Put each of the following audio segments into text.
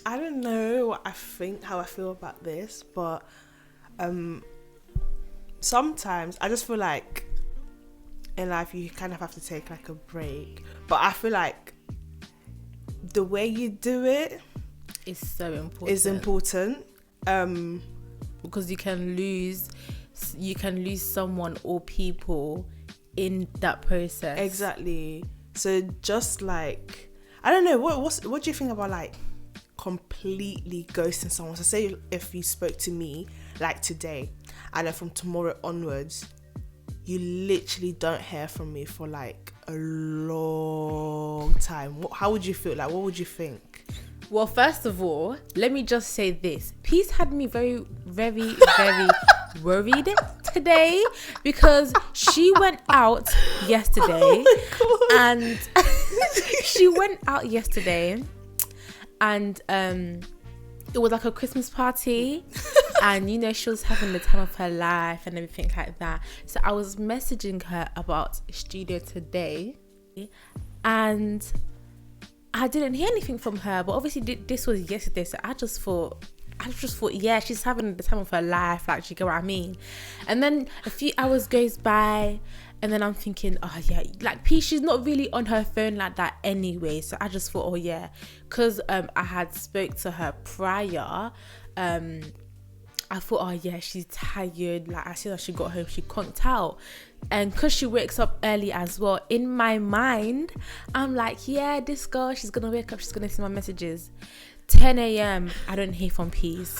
I don't know what how I feel about this, but sometimes I just feel like in life you kind of have to take like a break. But I feel like the way you do it is so important. Is important. Because you can lose someone or people in that process. Exactly. So just like, I don't know, what do you think about like completely ghosting someone? So say if you spoke to me like today, and then from tomorrow onwards you literally don't hear from me for like a long time, how would you feel? Like, what would you think? Well, first of all, let me just say this. Peace had me very, very, very worried today, because she went out yesterday and she went out yesterday and it was like a Christmas party and you know she was having the time of her life and everything like that. So I was messaging her about studio today and I didn't hear anything from her, but obviously this was yesterday, so I just thought, yeah, she's having the time of her life, like, do you get what I mean? And then a few hours goes by, and then I'm thinking, oh yeah, like P, she's not really on her phone like that anyway. So I just thought, oh yeah, because I had spoke to her prior, I thought, oh yeah, she's tired. Like as soon as she got home, she conked out. And because she wakes up early as well, in my mind, I'm like, yeah, this girl, she's going to wake up, she's going to see my messages. 10 a.m, I don't hear from Peace.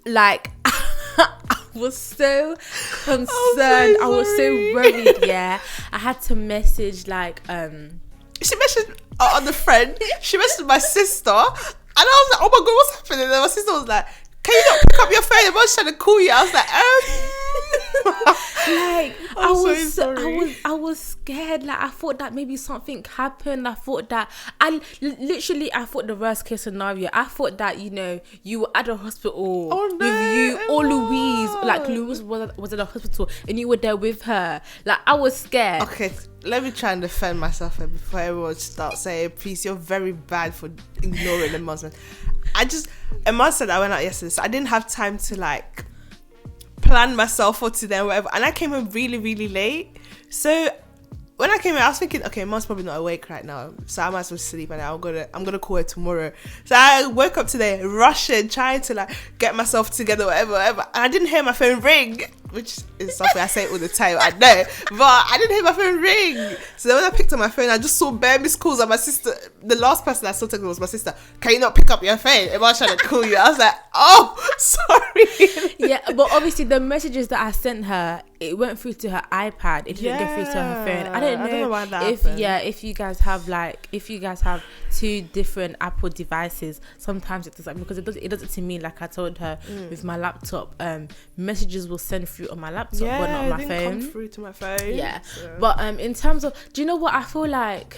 Like, I was so concerned. I was so worried, yeah. I had to message, like... She messaged on the friend. She messaged my sister. And I was like, oh my God, what's happening? And my sister was like, can you not pick up your phone? I was trying to call you. I was like, like I was scared. Like I thought that maybe something happened. I thought that I thought the worst case scenario. I thought that, you know, you were at the hospital with you or Louise. Like Louise was at the hospital and you were there with her. Like I was scared. Okay, let me try and defend myself here before everyone starts saying, please, you're very bad for ignoring the Muslim. Emma said I went out yesterday, so I didn't have time to like plan myself for today or whatever, and I came home really, really late. So when I came in, I was thinking, okay, Mom's probably not awake right now, so I might as well sleep, and I'm gonna call her tomorrow. So I woke up today rushing, trying to like get myself together, whatever, and I didn't hear my phone ring, which is something I say all the time, I know, but I didn't hear my phone ring. So then when I picked up my phone, I just saw bare missed calls, and my sister, the last person I saw texting was my sister. Can you not pick up your phone? Am I trying to call you? I was like, oh, sorry. Yeah, but obviously the messages that I sent her, it went through to her iPad. It didn't go through to her phone. I don't know why that if happened. if you guys have two different Apple devices, sometimes it does that, because it does it to me. Like I told her with my laptop, messages will send through on my laptop, but not on my phone. Yeah, it didn't come through to my phone. Yeah, so. But in terms of, do you know what I feel like?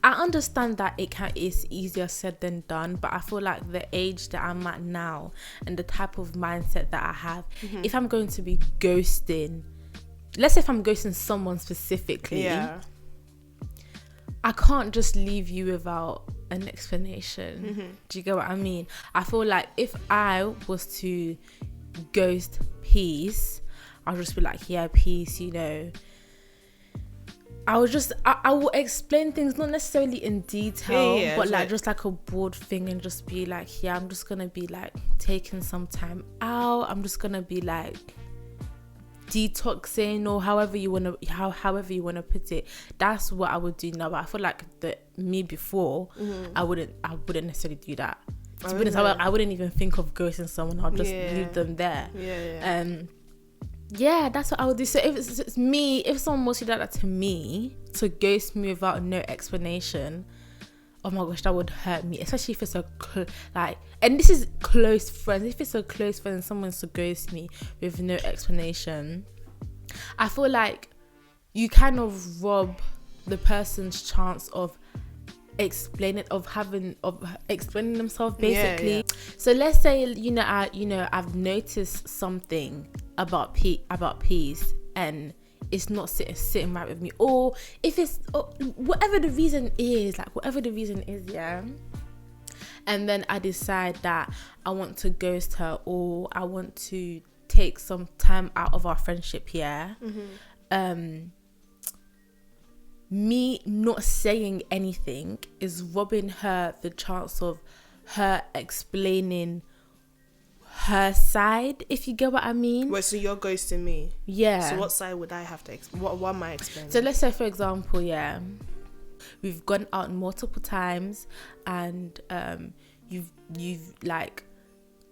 I understand that it's easier said than done, but I feel like the age that I'm at now and the type of mindset that I have, if I'm going to be ghosting, let's say if I'm ghosting someone specifically, I can't just leave you without an explanation. Do you get what I mean? I feel like if I was to ghost Peace, I'll just be like, yeah, Peace, you know, I will explain things, not necessarily in detail, but like just like a broad thing, and just be like, yeah, I'm just gonna be like taking some time out. I'm just gonna be like detoxing, or however you wanna put it. That's what I would do now. But I feel like me before, I wouldn't necessarily do that. To be honest, I wouldn't even think of ghosting someone. I'll just leave them there. Yeah, that's what I would do. So if it's me, if someone was to do that to me, to ghost me without no explanation, oh my gosh, that would hurt me. Especially if it's and this is close friends. If it's a close friend and someone's to ghost me with no explanation, I feel like you kind of rob the person's chance of explaining themselves, basically. So let's say I've noticed something about Peace and it's not sitting right with me, or if it's whatever the reason is, yeah, and then I decide that I want to ghost her, or I want to take some time out of our friendship here, me not saying anything is robbing her the chance of her explaining her side, if you get what I mean. Wait, so you're ghosting me? Yeah. So what side would I have to what am I explaining? So let's say, for example, we've gone out multiple times, and you've like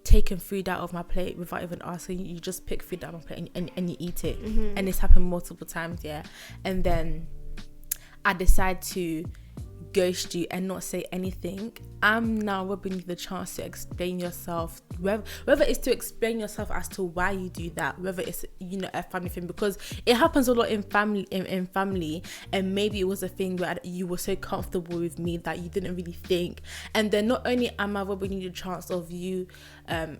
taken food out of my plate without even asking. You just pick food out of my plate and you eat it. And it's happened multiple times, and then I decide to ghost you and not say anything. I'm now robbing you the chance to explain yourself, whether it's to explain yourself as to why you do that, whether it's a family thing, because it happens a lot in family, and maybe it was a thing where you were so comfortable with me that you didn't really think. And then not only am I robbing you the chance of you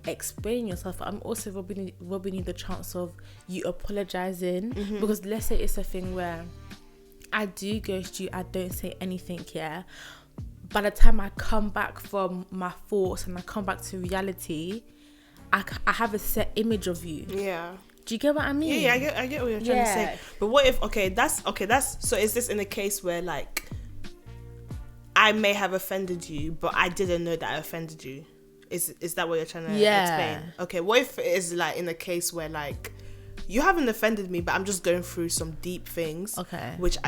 explaining yourself, but I'm also robbing you the chance of you apologizing, because let's say it's a thing where I do ghost you, I don't say anything, by the time I come back from my thoughts and I come back to reality, I have a set image of you. Yeah. Do you get what I mean? Yeah, I get what you're trying to say. But what if, that's so is this in a case where like I may have offended you, but I didn't know that I offended you? Is that what you're trying to explain? Okay, what if it is like in a case where like you haven't offended me, but I'm just going through some deep things. Okay. Which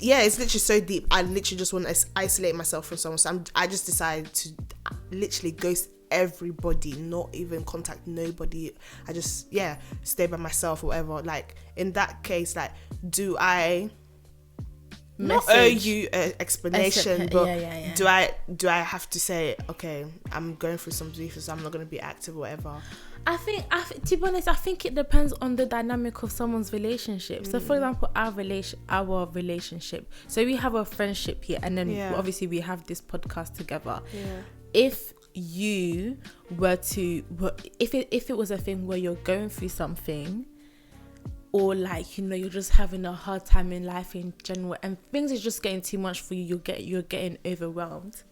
it's literally so deep. I literally just want to isolate myself from someone. So I just decided to literally ghost everybody, not even contact nobody. I just, stay by myself or whatever. Like, in that case, like, do I not owe you an explanation, but do I have to say, okay, I'm going through some grief, so I'm not going to be active or whatever? I think, to be honest, I think it depends on the dynamic of someone's relationship. So, for example, our relationship. So we have a friendship here, and then obviously we have this podcast together. Yeah. If you were to, if it was a thing where you're going through something, or like you're just having a hard time in life in general, and things are just getting too much for you, you're getting overwhelmed.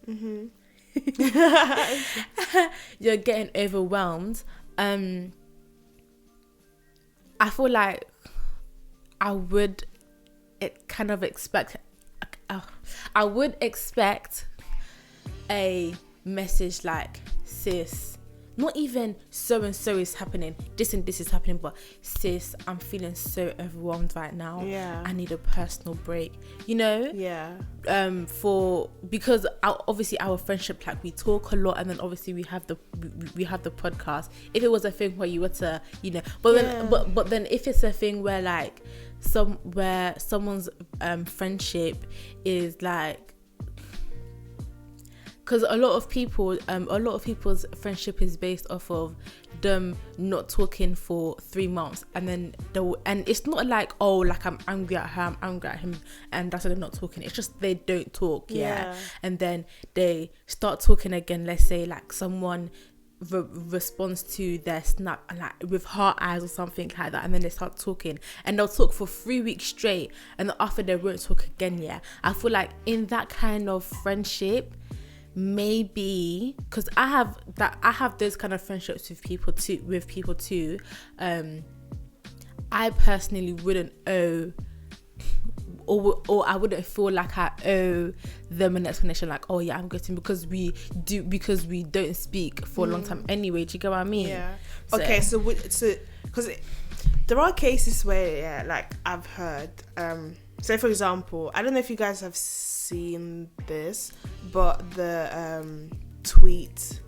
You're getting overwhelmed. I feel like I would expect a message like, sis, not even so and so is happening, this and this is happening, but sis, I'm feeling so overwhelmed right now. I need a personal break, because obviously our friendship, like, we talk a lot, and then obviously we have the podcast. If it was a thing where you were to but then if it's a thing where like someone's friendship is like, because a lot of people's friendship is based off of them not talking for 3 months, and then and it's not like, oh, like I'm angry at her, I'm angry at him, and that's why they're not talking. It's just they don't talk, and then they start talking again. Let's say like someone responds to their snap and like with heart eyes or something like that, and then they start talking, and they'll talk for 3 weeks straight, and then after they won't talk again. I feel like in that kind of friendship, maybe, because I have those kind of friendships with people too. I personally wouldn't owe, or I wouldn't feel like I owe them an explanation, like, oh yeah, I'm getting, because we don't speak for a long time anyway. Do you get what I mean? Yeah. Okay, so because there are cases where like I've heard, say for example, I don't know if you guys have seen this, but the tweet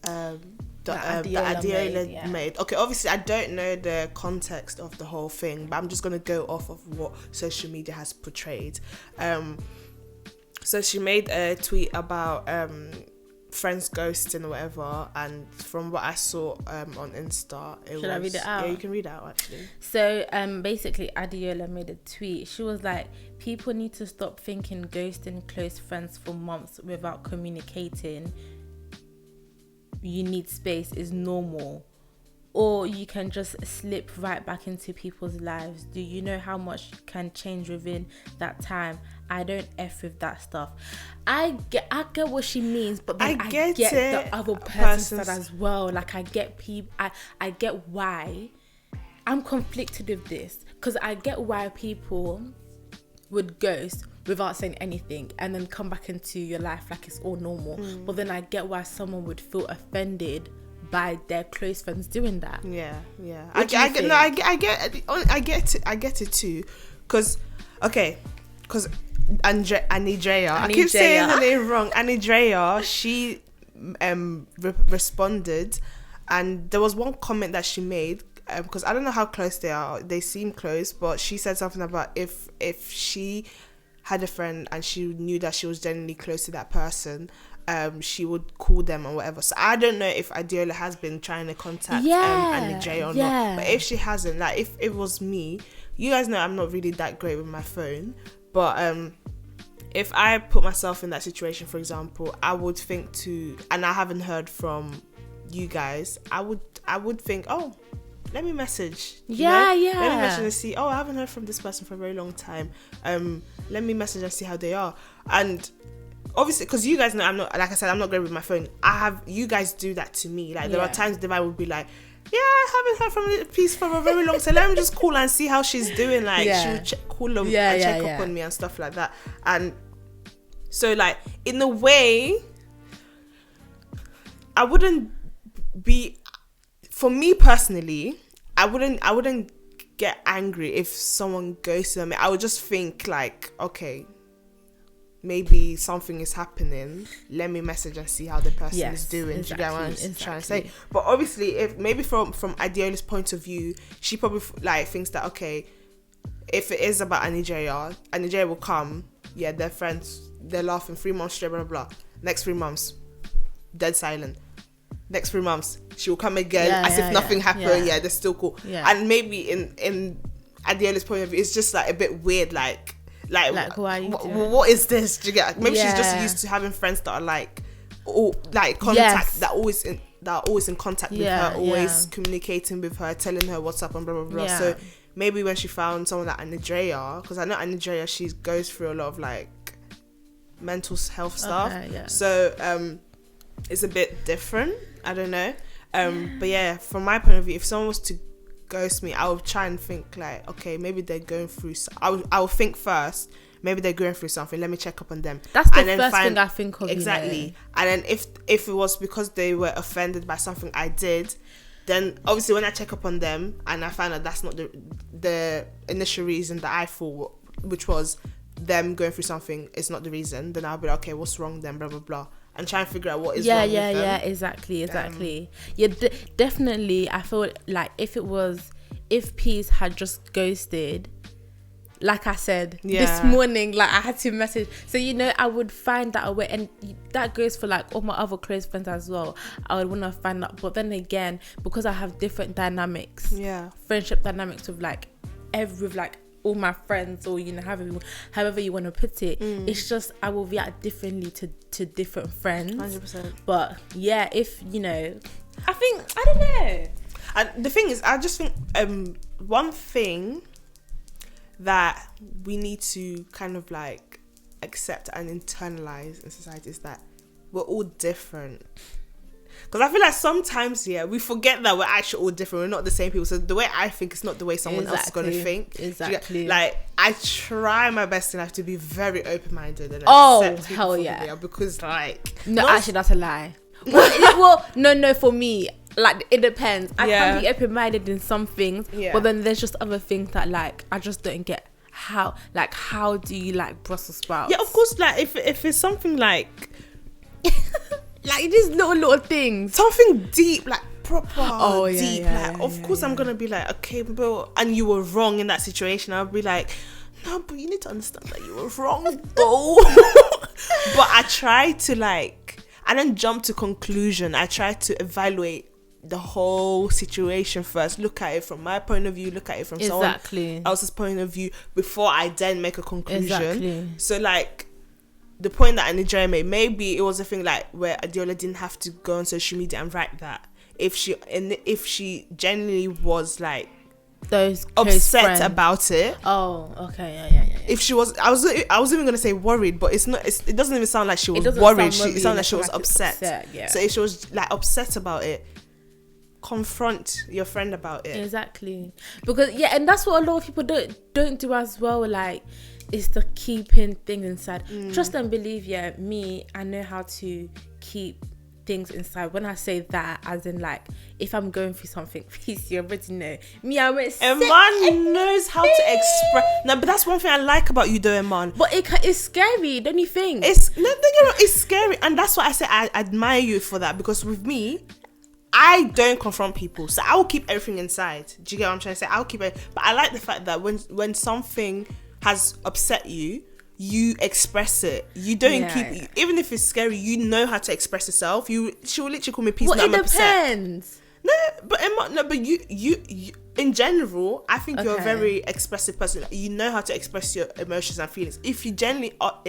that Adiola made. Okay, obviously I don't know the context of the whole thing, but I'm just gonna go off of what social media has portrayed. So she made a tweet about friends ghosting or whatever, and from what I saw on Insta, I read it out? Yeah, you can read it out actually. So basically Adiola made a tweet. She was like, people need to stop thinking ghosting close friends for months without communicating, you need space, is normal. or you can just slip right back into people's lives. Do you know how much can change within that time? I don't F with that stuff. I get what she means, but then I get the other person's side as well. Like, I get people, I get why. I'm conflicted with this, because I get why people would ghost without saying anything and then come back into your life like it's all normal. But then I get why someone would feel offended by their close friends doing that. Yeah. I get it too, because Anidrea, I keep saying her name wrong. Anidrea, she responded, and there was one comment that she made, because I don't know how close they are. They seem close, but she said something about if she had a friend and she knew that she was genuinely close to that person, she would call them or whatever. So I don't know if Adiola has been trying to contact Anidrea or not. But if she hasn't, like, if it was me, you guys know I'm not really that great with my phone, but if I put myself in that situation, for example, I would think and I haven't heard from you guys, I would think, oh, let me message. Let me message and see, oh, I haven't heard from this person for a very long time. Let me message and see how they are. And obviously, because you guys know I'm not, like I said, I'm not great with my phone. You guys do that to me. Like, there are times that I would be like, yeah, I haven't heard from Peace for a very long time. Let me just call her and see how she's doing. Like, she would call them and check up on me and stuff like that. And so, like, in a way, I wouldn't be, for me personally, I wouldn't get angry if someone goes to me. I would just think, like, okay, maybe something is happening. Let me message and see how the person is doing. Exactly, do you get what I'm trying to say? But obviously, if maybe from Adiola's point of view, she probably like thinks that, okay, if it is about Anijaya will come. Yeah, they're friends. They're laughing 3 months straight, blah, blah, blah. Next 3 months, dead silent. Next 3 months, she will come again as if nothing happened. Yeah, they're still cool. Yeah. And maybe in Adiola's point of view, it's just like a bit weird. Like why what is this? Do you get? Maybe she's just used to having friends that are like, contact that are always in contact with her, always communicating with her, telling her what's up and blah blah blah. Yeah. So maybe when she found someone like Anidrea, because I know Anidrea, she goes through a lot of like mental health stuff. So it's a bit different. I don't know. But yeah, from my point of view, if someone was to ghost me, I would try and think like, okay, maybe they're going through. I would think first, maybe they're going through something. Let me check up on them. That's the first thing I think of. Exactly. You know? And then if it was because they were offended by something I did, then obviously when I check up on them and I find out that's not the initial reason that I thought, which was them going through something, is not the reason, then I'll be like, okay, what's wrong then, blah blah blah, and try and figure out what is wrong with them. Exactly. Definitely. I feel like if Peace had just ghosted, like I said this morning, like I had to message, so I would find that away, and that goes for like all my other close friends as well. I would want to find out, but then again, because I have different dynamics, friendship dynamics with all my friends, or however you want to put it, it's just I will react differently to different friends. 100%. But yeah, if I don't know. And the thing is, I just think one thing that we need to kind of like accept and internalize in society is that we're all different. Because I feel like sometimes, we forget that we're actually all different. We're not the same people. So the way I think is not the way someone else is going to think. Exactly. Like, I try my best in life to be very open-minded and accept people for who they are, because actually that's a lie. Well, no, for me, like, it depends. I can be open-minded in some things, but then there's just other things that like I just don't get. How do you like Brussels sprouts? Yeah, of course. Like if it's something like like these little things, something deep, like proper deep. Of course, I'm gonna be like, okay, but and you were wrong in that situation. I'll be like, no, but you need to understand that you were wrong, though. But I try to I don't jump to conclusion. I try to evaluate the whole situation first. Look at it from my point of view. Look at it from someone else's point of view before I then make a conclusion. So the point that Anijaya made, maybe it was a thing where Adiola didn't have to go on social media and write that. if she genuinely was like those close upset friends. about it. Oh, okay, yeah. If she was, I was even gonna say worried, but it's not. It doesn't even sound like she was doesn't worried. sound It sounded like she was it's upset. Yeah. So if she was like upset about it, confront your friend about it. Exactly. Because and that's what a lot of people don't do as well. Like, is the keeping things inside. Trust and believe. Me, I know how to keep things inside. When I say that, as in like, if I'm going through something, please, you already know me. I won't say Iman knows how to express. No, but that's one thing I like about you, though, Iman. But it's scary, don't you think? It's scary, and that's why I say I admire you for that. Because with me, I don't confront people, so I will keep everything inside. Do you get what I'm trying to say? I'll keep it, but I like the fact that when something has upset you, you express it. You don't keep, even if it's scary, you know how to express yourself. She will literally call me peace. Well, it depends. But you in general, I think you're a very expressive person. Like, you know how to express your emotions and feelings. If you genuinely are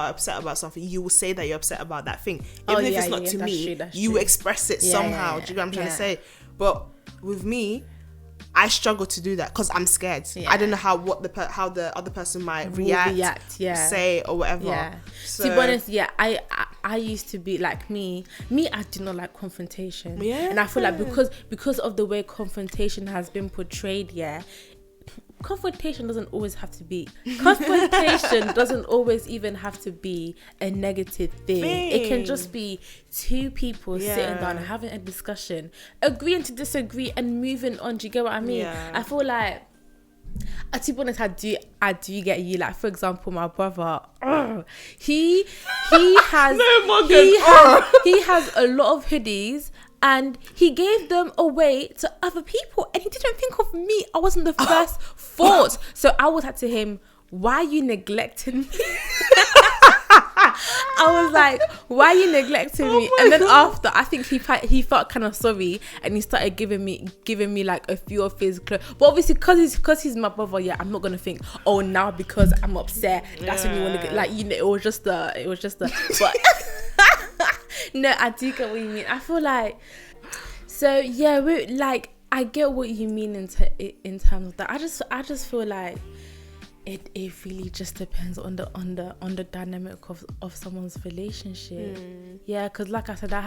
upset about something, you will say that you're upset about that thing. Even if it's not to me, you will express it somehow. Do you know what I'm trying to say? But with me, I struggle to do that because I'm scared. I don't know how the other person might react, say or whatever. So, to be honest, I used to be like me. I do not like confrontation. And I feel like because of the way confrontation has been portrayed, confrontation doesn't always have to be doesn't always even have to be a negative thing. It can just be two people sitting down and having a discussion, agreeing to disagree and moving on. Do you get what I mean? I feel like, to be honest, I do get you. Like, for example, my brother, he has he has a lot of hoodies, and he gave them away to other people, and he didn't think of me. I wasn't the first thought. So I was like to him, why are you neglecting me? I was like, why are you neglecting me? And then after, I think he felt kind of sorry, and he started giving me like a few of his clothes. But obviously, because he's my brother, I'm not gonna think, oh, now because I'm upset, that's when you want to get, like, you know, it was just the but no, I do get what you mean. I feel like, so we're like, I get what you mean in terms of that. I just feel like it really just depends on the dynamic of someone's relationship. Because like I said, I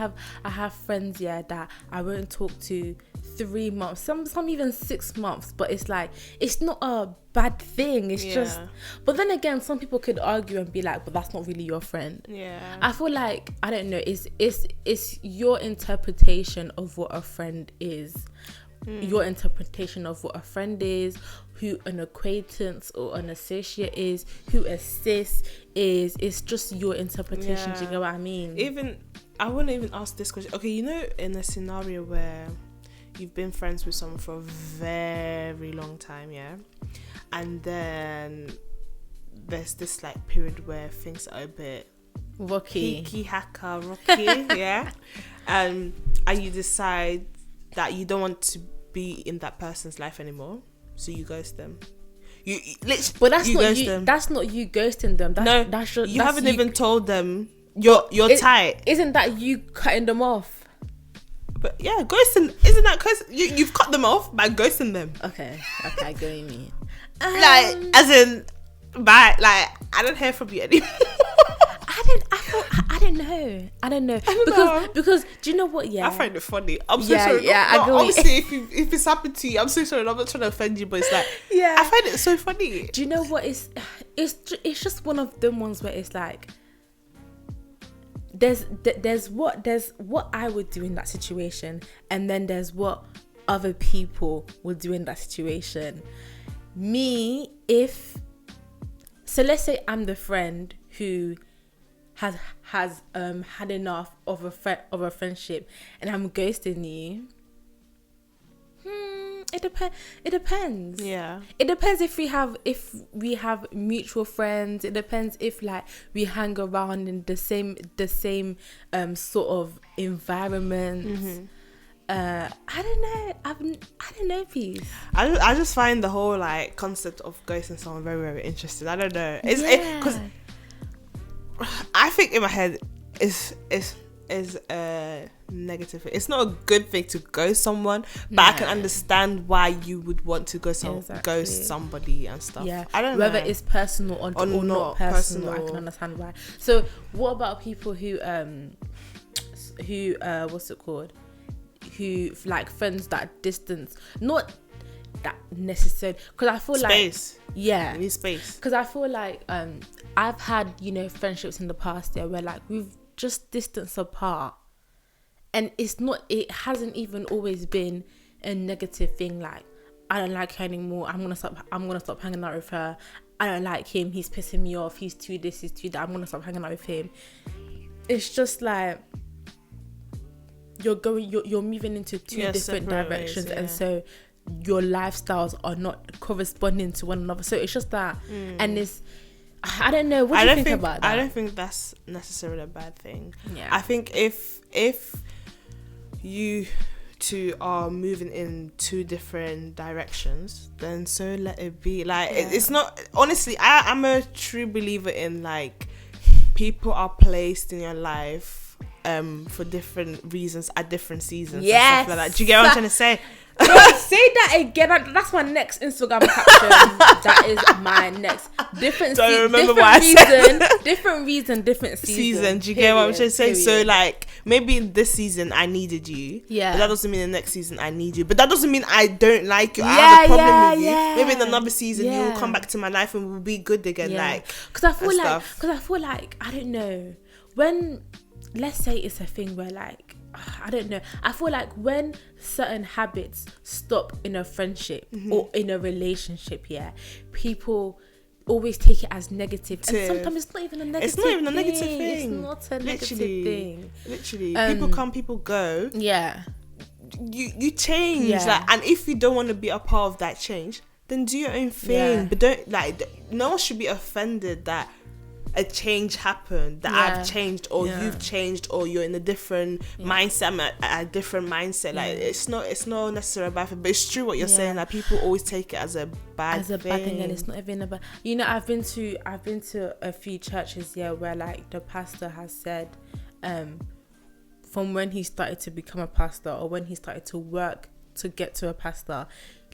have friends that I won't talk to 3 months, some even 6 months, but it's like, it's not a bad thing, it's just, but then again, some people could argue and be like, but that's not really your friend. I feel like, I don't know, it's your interpretation of what a friend is. Your interpretation of what a friend is, who an acquaintance or an associate is, who a sis is. It's just your interpretation. Do you get what I mean? I want to even ask this question. Okay, you know, in a scenario where you've been friends with someone for a very long time, and then there's this like period where things are a bit rocky, and you decide that you don't want to be in that person's life anymore, so you ghost them. But that's not you ghosting them. You haven't even told them you're tight. Isn't that you cutting them off? But ghosting, isn't that because you've cut them off by ghosting them? Okay, I get what you mean. Like, as in, bye. Like, I don't hear from you anymore. I don't know. Because do you know what? I find it funny. I'm so sorry. Obviously, if it's happened to you, I'm so sorry. I'm not trying to offend you, but it's like, I find it so funny. Do you know what? It's just one of them ones where it's like, there's what I would do in that situation, and then there's what other people would do in that situation. So let's say I'm the friend who has had enough of a friendship, and I'm ghosting you. It depends. It depends if we have mutual friends. It depends if like we hang around in the same sort of environment. I don't know. I don't know, Peace. I just find the whole like concept of ghosting someone very, very interesting. I don't know. Because I think in my head it's is a negative thing. It's not a good thing to ghost someone, but I can understand why you would want to ghost somebody and stuff. Yeah, I don't know whether it's personal or not personal. I can understand why. So what about people who what's it called? Who like friends that distance, not that necessary, because I feel space. You need space. Because I feel like I've had friendships in the past where like we've just distanced apart, and it hasn't even always been a negative thing. Like, I don't like her anymore, I'm gonna stop hanging out with her. I don't like him, he's pissing me off, he's too this, he's too that, I'm gonna stop hanging out with him. It's just like you're moving into two different directions ways, and so your lifestyles are not corresponding to one another. So it's just that, and it's, I don't know. What do you think about that? I don't think that's necessarily a bad thing. Yeah. I think if you two are moving in two different directions, then so let it be. Like, it's not, honestly, I'm a true believer in, like, people are placed in your life for different reasons at different seasons. Yes. And stuff like that. Do you get what I'm trying to say? Say that again. That's my next Instagram caption. That is my next different different season. Do you get what I'm trying to say? So like, maybe in this season I needed you, but that doesn't mean the next season I need you. But that doesn't mean I don't like you. I have a problem with you. Maybe in another season you will come back to my life and we'll be good again. Like, because I feel like I don't know, when, let's say it's a thing where, like, I don't know, I feel like when certain habits stop in a friendship or in a relationship, people always take it as negative, and sometimes it's not even a negative thing. It's not a negative thing. Literally, people come, people go. You change, like, and if you don't want to be a part of that change, then do your own thing. But don't, like, no one should be offended that a change happened, that I've changed, or you've changed, or you're in a different mindset, I'm at a different mindset. Like, it's not necessarily a bad thing, but it's true what you're saying, that people always take it as a bad thing, and it's not even about, I've been to a few churches where, like, the pastor has said from when he started to become a pastor, or when he started to work to get to a pastor,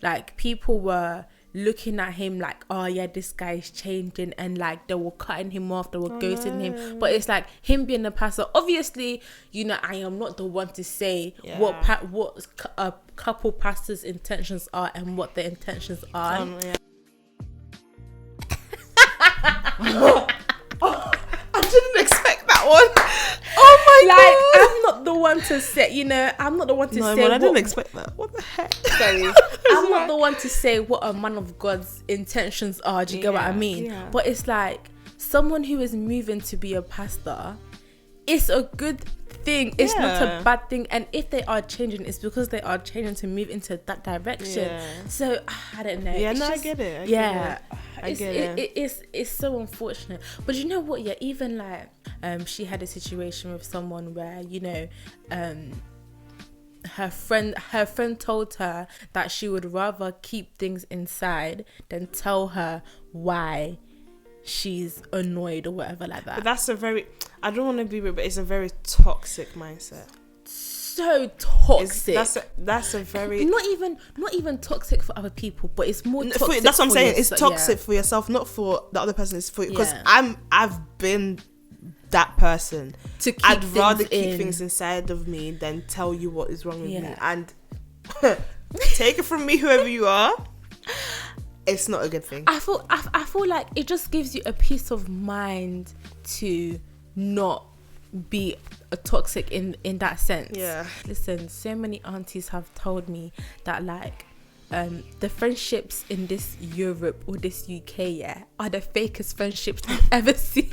like, people were looking at him like, oh yeah, this guy is changing, and like they were cutting him off, they were ghosting him. But it's like, him being a pastor, obviously, I am not the one to say what a couple pastors' intentions are and what their intentions are. I didn't expect that one. Oh my god! I'm not the one to say. I'm not the one to say. I didn't expect that. What the heck? Sorry, I'm not the one to say what a man of God's intentions are. Do you get what I mean? Yeah. But it's like, someone who is moving to be a pastor, it's a good thing. It's not a bad thing. And if they are changing, it's because they are changing to move into that direction. So I don't know. I get it. I get it. It's so unfortunate. But you know what? Even like she had a situation with someone where her friend told her that she would rather keep things inside than tell her why she's annoyed or whatever like that. But that's I don't want to be rude, but it's a very toxic mindset. So toxic. That's a very not even toxic for other people, but it's more toxic. That's what I'm saying. It's toxic for yourself, not for the other person. It's for you, because I've been that person. I'd rather keep things inside of me than tell you what is wrong with me. And take it from me, whoever you are, it's not a good thing. I feel like it just gives you a peace of mind to not be a toxic in that sense. Listen, so many aunties have told me that, like, the friendships in this Europe or this UK are the fakest friendships I've ever seen.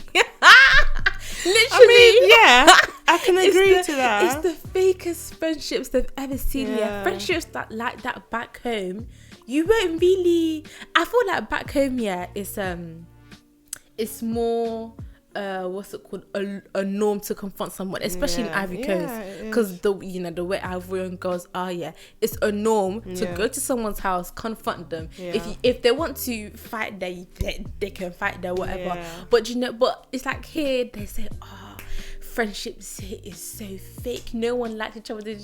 Literally, I can agree to that. It's the fakest friendships they've ever seen. Friendships that like that back home, you won't really. I feel like back home, it's more what's it called, a norm to confront someone, especially in Ivory Coast, because the way Ivorian girls are, it's a norm to go to someone's house, confront them. If they want to fight there, they can fight there, whatever. But but it's like here they say, friendships is so fake. No one likes each other.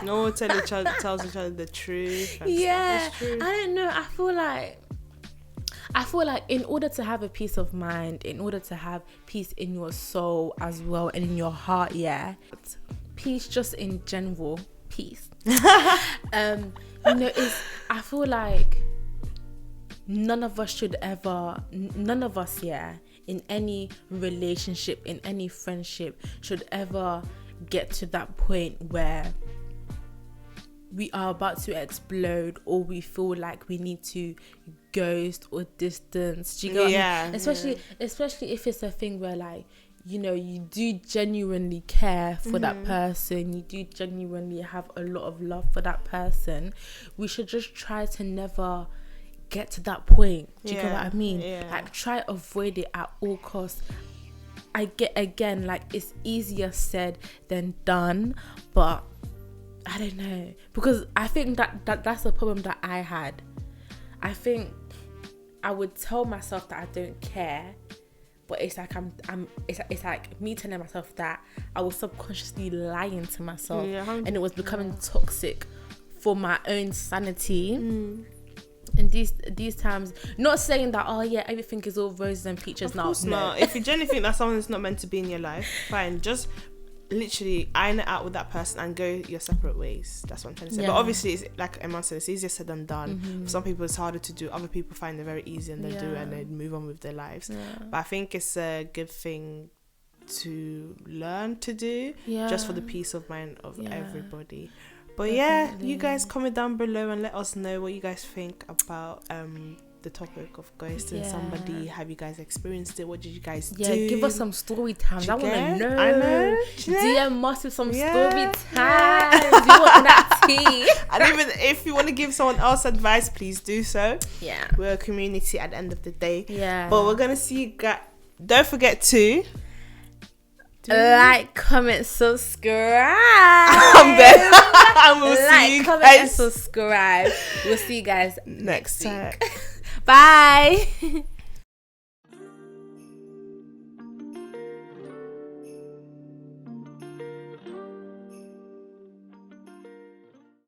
No one tells each other the truth. Yeah, I don't know. I feel like in order to have a peace of mind, in order to have peace in your soul as well and in your heart, peace just in general, peace. I feel like none of us, in any relationship, in any friendship, should ever get to that point where we are about to explode, or we feel like we need to ghost or distance. Do you get what I mean? Especially if it's a thing where, like, you know, you do genuinely care for that person, you do genuinely have a lot of love for that person. We should just try to never get to that point. Do you get what I mean? Like, try avoid it at all costs. I get, again, like, it's easier said than done, but I don't know, because I think that's the problem that I had. I think I would tell myself that I don't care, but it's like it's like me telling myself that I was subconsciously lying to myself, and it was becoming toxic for my own sanity. And these times, not saying that everything is all roses and peaches now. Of course not. If you genuinely think that someone's not meant to be in your life, fine, just literally iron it out with that person and go your separate ways. That's what I'm trying to say. But obviously, it's like Iman said, it's easier said than done. For some people it's harder to do. Other people find it very easy and they do it and they move on with their lives. But I think it's a good thing to learn to do, just for the peace of mind of everybody. But definitely. You guys comment down below and let us know what you guys think about the topic of ghosting somebody. Have you guys experienced it? What did you guys do? Give us some story times. I want to know. I know. DM us with some story times. We want that tea. And even if you want to give someone else advice, please do so. Yeah, we're a community at the end of the day. But we're gonna see you guys. Don't forget to like, comment, subscribe. And we'll see you comment, guys. and subscribe. We'll see you guys next time. Bye.